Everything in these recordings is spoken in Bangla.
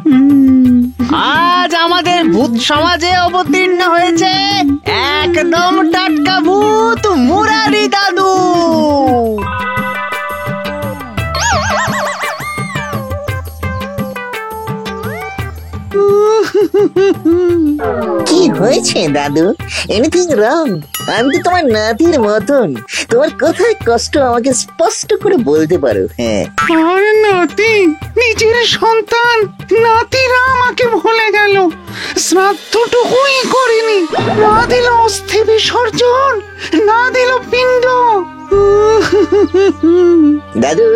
আজ আমাদের ভূত সমাজে অবতীর্ণ হয়েছে একদম টাটকা ভূত মুরারি দাদু। কি হয়েছে দাদু? Anything wrong? আমি তো তোমার নাতির মতন, তোমার কোথায় কষ্ট আমাকে স্পষ্ট করে বলতে পারো। হ্যাঁ, আর নাতি, নিজের সন্তান নাতিরা আমাকে ভুলে গেল, শ্রাদ্ধটুকুই করিনি, না দিল অস্থি বিসর্জন, না দিল পিণ্ড। দাদু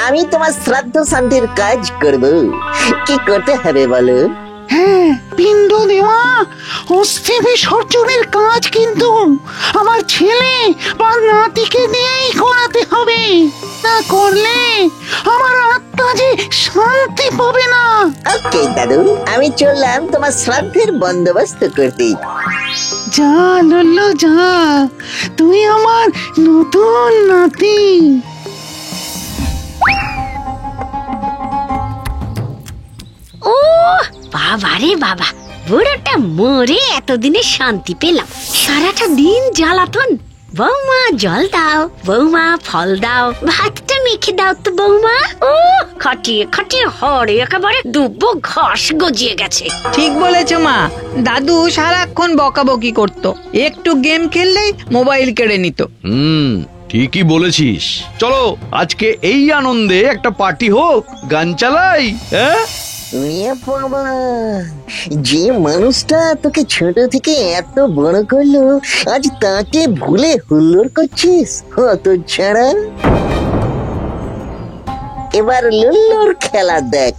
আমি তোমার শ্রাদ্ধ শান্তির কাজ করব। কি করতে হবে বলো? হ্যাঁ, পিণ্ড দেওয়া, অস্থি বিসর্জনের কাজ কিন্তু আমার ছেলে বা নাতিকে দিয়েই করাতে হবে। না করলে আমার আত্মা যে শান্তি পাবে না। ওকে দাদু, আমি চললাম তোমার শ্রাদ্ধের বন্দোবস্ত করতে। যা লল্লু যা, তুই আমার নতুন নাতি। ও বাবা রে বাবা, বুড়োটা মরে এতদিনে শান্তি পেলাম। সারাটা দিন জ্বালাতন। বৌমা জল দাও, বৌমা ফল দাও, ভাতটা মেখে দাও তো বৌমা। ও খাটিয়ে খাটিয়ে হরে একেবারে দুব্বো ঘাস গজিয়ে গেছে। ঠিক বলেছ মা, দাদু সারাক্ষণ বকাবকি করতো, একটু গেম খেললেই মোবাইল কেড়ে নিত। ঠিকই বলেছিস। চলো আজকে এই আনন্দে একটা পার্টি হোক, গান চালাই। হ্যাঁ, যে মানুষটা তোকে ছোট থেকে এত বড় করলো, আজ তাকে ভুলে হুল্লোড় করছিস? হত ছাড়া। এবার লুল্লুর খেলা দেখ।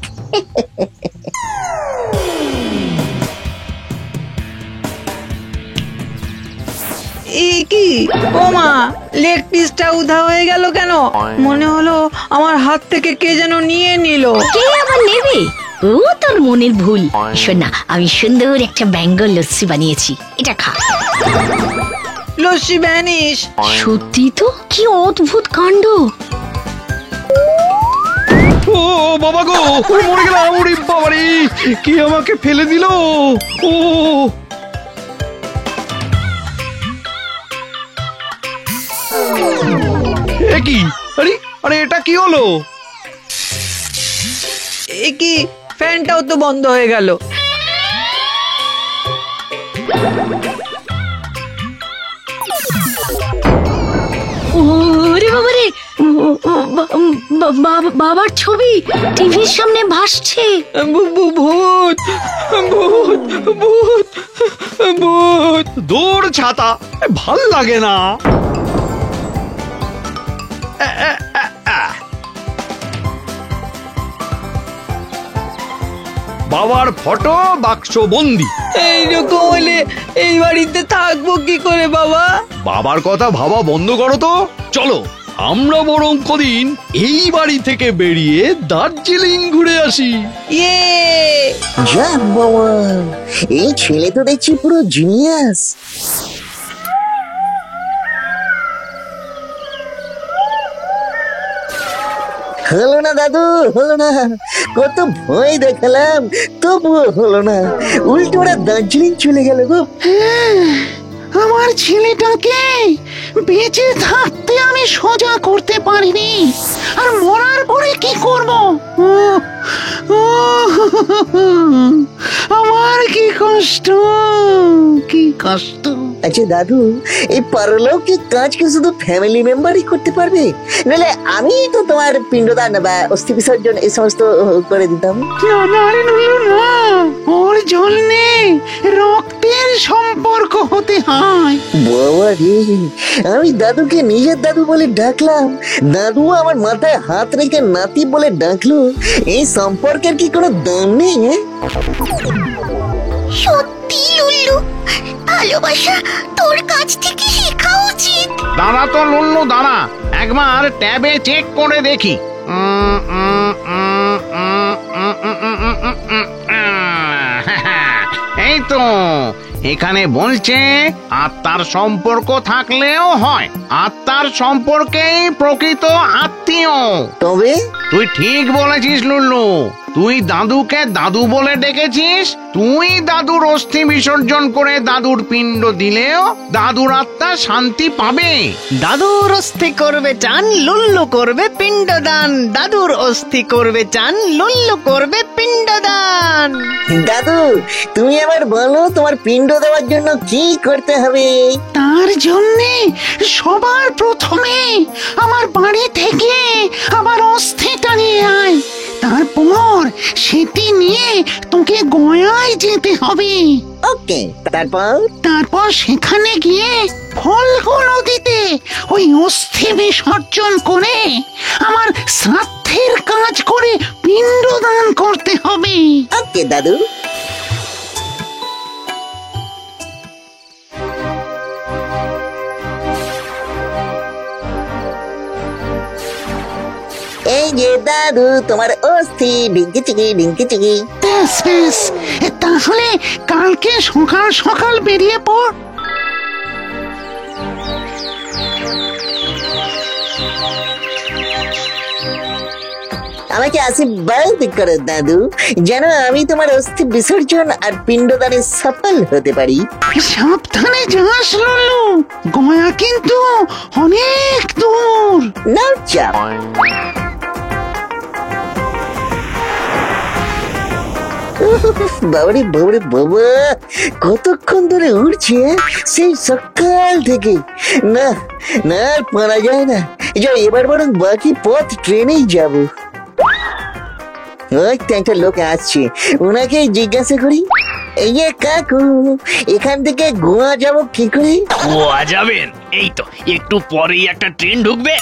কি ও মা, লেগ পিসটা উধা হয়ে গেল কেন? মনে হলো আমার হাত থেকে কে যেন নিয়ে নিল। কে আবার নেবে? ও তোর মনের ভুল। শোনা, আমি সুন্দর একটা বেঙ্গল লস্যি বানিয়েছি, এটা খা। লস্যি ভ্যানিশ। সত্যি তো, কি অদ্ভুত কাণ্ড। ও বাবা গো, মরে গেলাম। ওরে বাবারে, কি আমাকে ফেলে দিল। ও কি, আরে আরে এটা কি হলো? কি ফ্যানটাও তো বন্ধ হয়ে গেল। ওরে বাবারে, বাবার ছবি টিভির সামনে ভাসছে। ভূত ভূত ভূত ভূত। দূর ছাতা, ভাল লাগে না। বাবার ফটো বাক্স বন্দি। এইরকম হলে এই বাড়িতে থাকবো কি করে বাবা? বাবার কথা ভাবা বন্ধ করো তো। চলো আমরা বরং কদিন এই বাড়ি থেকে বেরিয়ে দার্জিলিং ঘুরে আসি। ইয়ে, যাক বাবা, এই ছেলে তো দেখছি পুরো জিনিয়াস। হলো না দাদু, হলো না। কত ভয় দেখালাম, তবুও হলো না। উল্টো ওরা দার্জিলিং চলে গেল গো। আমার ছেলেটাকে বেঁচে থাকতে আমি সোজা করতে পারিনি, আর মরার পরে কি করব? আমার কি কষ্ট, কি কষ্ট। আচ্ছা দাদু, এই পারলৌকিক কাজ কি শুধু ফ্যামিলি মেম্বারই করতে পারবে? নাহলে আমি তো তোমার পিণ্ডদান বা অস্থি বিসর্জন এই সমস্ত করে দিতাম। না না রে নুলু, না, ওর জন্যে রক্তের সম্পর্ক হতে হয়। বাবা রে, আমি দাদুকে নিজের দাদু বলে ডাকলাম, দাদু আমার মাথায় হাত রেখে নাতি বলে ডাকলো। এই সম্পর্কের কি কোনো দাম নেই? সত্যি লুল্লু, ভালোবাসা তোর কাছ থেকে শেখা উচিত। দাঁড়া তো লুল্লু, দাঁড়া, একবার ট্যাবে চেক করে দেখি। এই তো, এখানে বলছে আত্মার সম্পর্ক থাকলেও হয়, আত্মার সম্পর্কেই প্রকৃত আত্মীয়। তবে তুই ঠিক বলেছিস লুল্লু, তুই দাদুকে দাদু বলে ডেকেছিস, তুই দাদুর অস্থি বিসর্জন করে দাদুর পিণ্ড দিলেও দাদুর আত্মা শান্তি পাবে। দাদুর অস্থি করবে চান, লুল্লু করবে পিণ্ডদান। দাদুর অস্থি করবে চান, লুল্লু করবে পিণ্ডদান। দাদু তুমি আবার বলো তোমার পিণ্ড দেওয়ার জন্য কি করতে হবে? তার জন্যে সবার প্রথমে আমার বাড়ি থেকে আমার অস্থিটা নিয়ে আয়। তারপর সেটি নিয়ে তোকে গয়ায় যেতে হবে। ওকে, তারপর? তারপর সেখানে গিয়ে ফল্গু নদীতে ওই অস্থি বিসর্জন করে আমার শ্রাদ্ধের কাজ করে পিণ্ডদান করতে হবে। ওকে দাদু। এই যে দাদু তোমার অস্থি, ডিঙ্কি চিকি ডিঙ্কি চিকি। ব্যাস ব্যাস, তাহলে কালকে সকাল সকাল বেরিয়ে পড়। আমাকে আশীর্বাদ করো দাদু, যেন আমি তোমার অস্থি বিসর্জন আর পিণ্ডদানে সফল হতে পারি। সাবধানে যাস লুলু, গয়া কিন্তু অনেক দূর। না চাপ। বাবারে বাবারে বাবা, কতক্ষণ ধরে উড়ছে সেই সকাল থেকে। না না, আর পারা যায় না। এবার বরং বাকি পথ ট্রেনেই যাব। ওই তো একটা লোক আসছে, ওনাকেই জিজ্ঞাসা করি। এই যে কাকু, এখান থেকে গোয়া যাব কি করে? গোয়া যাবেন? এই তো একটু পরেই একটা ট্রেন ঢুকবে।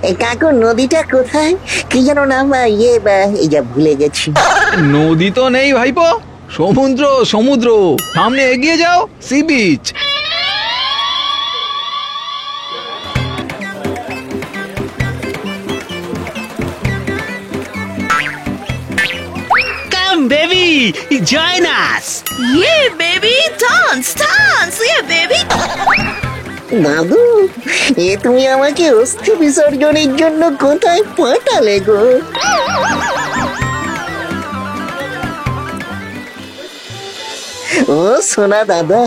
এই কাকু, নদীটা কোথায়? কি যেন নাম? এই যা ভুলে গেছি। নদী তো নেই ভাইপো, সমুদ্র সমুদ্র। সামনে এগিয়ে যাও, sea beach. Come baby, join us. Yeah, baby, dance, dance, yeah, baby. দাদু, তুমি আমাকে অস্থি বিসর্জনের জন্য কোথায় পাঠালে গো? ও সোনা দাদা,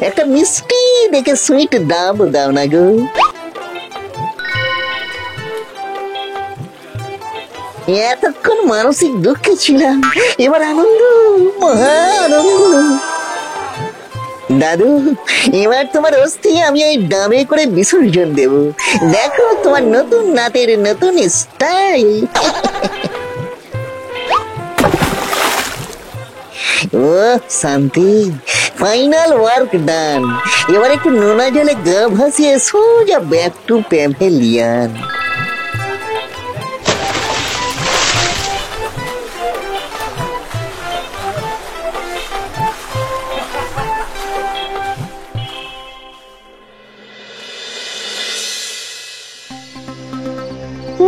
একটা মিষ্টি দেখে সুইট ডাব দাও না গো। এতক্ষণ মানসিক দুঃখে ছিলাম, এবার আনন্দ, মহা আনন্দ। দাদু, এবার তোমার অস্থি আমি এই ডাবে করে বিসর্জন দেব। দেখো তোমার নতুন নাতের নতুন স্টাইল। ও শান্তি, ফাইনাল ওয়ার্ক ডান। এবার একটু নোনা জলে গা ভাসিয়ে সোজা ব্যাক টু প্যাভিলিয়ন।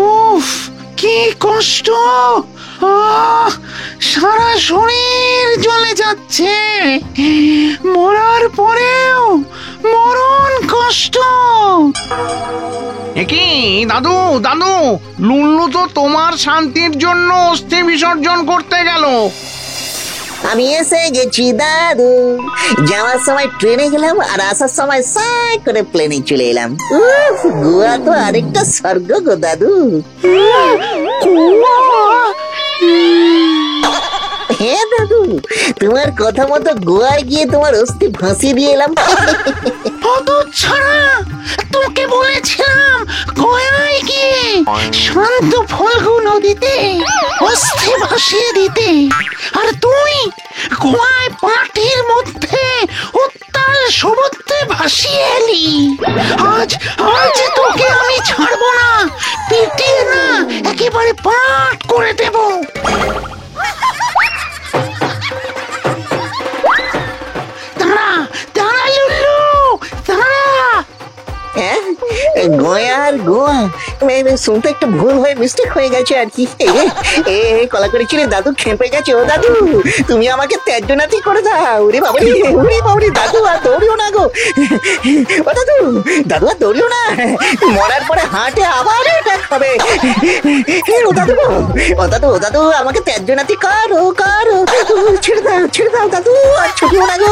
উফ, কি কষ্ট! সারা শরীর জ্বলে যাচ্ছে। মরার পরেও মরণ কষ্ট। কি দাদু, দাদু, লুল্লু তো তোমার শান্তির জন্য অস্থি বিসর্জন করতে গেল। আমি এসে গেছি দাদু। যাওয়ার সময় ট্রেনে গেলাম, আর আসার সময় সাই করে প্লেনে চলে এলাম। গোয়া তো আরেকটা স্বর্গ গো দাদু। হ্যাঁ দাদু, তোমার কথা মতো গোয়ায় গিয়ে তোমার অস্থি ভাসিয়ে দিয়ে এলাম। ছাড়া তোকে বলেছিলাম গয়ায় গিয়ে শান্ত ফল্গু নদীতে অস্থি ভাসিয়ে দিতে, আর তুই গোয়ায় পাটির মধ্যে উত্তাল সমুদ্রে ভাসিয়ে এলি। আজ আজ তোকে আমি ছাড়বো না, পিটিয়ে না একেবারে পাট করে দেব। দাঁড়া দাঁড়া লুল্লু, দাঁড়া। গয়া আর গোয়া শুনতে একটু ভুল হয়ে মিস্টেক হয়ে গেছে আর কি। কলা করে চিড়ে দাদু খেপে গেছে। ও দাদু, তুমি আমাকে ত্যায্যনাতি করে দাও। ওরে বাবরি দাদু, আর দৌড়িও না গো। ও দাদু, দাদু আর দৌড়িও না, মরার পরে হাটে আবার এটা খাবে। ও দাদু আমাকে ত্যায্যনাতি করো। ছেড়ে দাও দাদু, আর ছুটিও না গো।